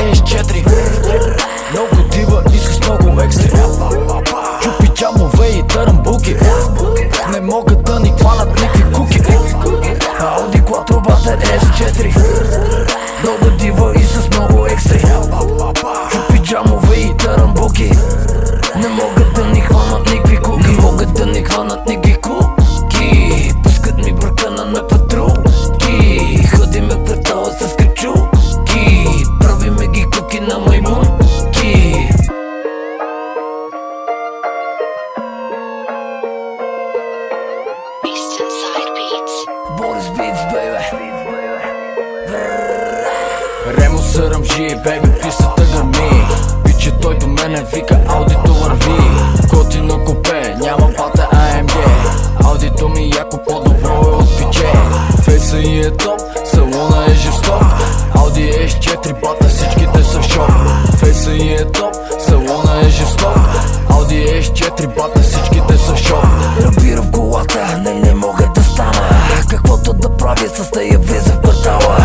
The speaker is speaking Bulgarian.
S4 много дива и с много екстри. Чупи джамове и търамбуки, не могат да ни хванат никакви куки. Audi Quattro S4 много дива и с много екстри. Чупи джамове и търамбуки, не могат да ни хванат никакви куки. Не могат да ни хванат никакви куки. Пускат ми бракана на патрулки. Ходиме в квартала с качулки. Правиме ги куки на маймунки. Boris Beats, baby. Ремо съръмжи, бейби, пистата гърми. Биче той до мене вика, аудито върви. Готино купе, няма пата AMG. Аудито ми яко по-добро е от пиче. Фейса и е топ, салона е жесток. Audi S4 бата, всичките са в шок. Фейса и е топ, салона е жесток. Audi S4 бата, всичките са в шок. Рабира в колата, не мога да стана. Каквото да правя с нея влезе в квартала.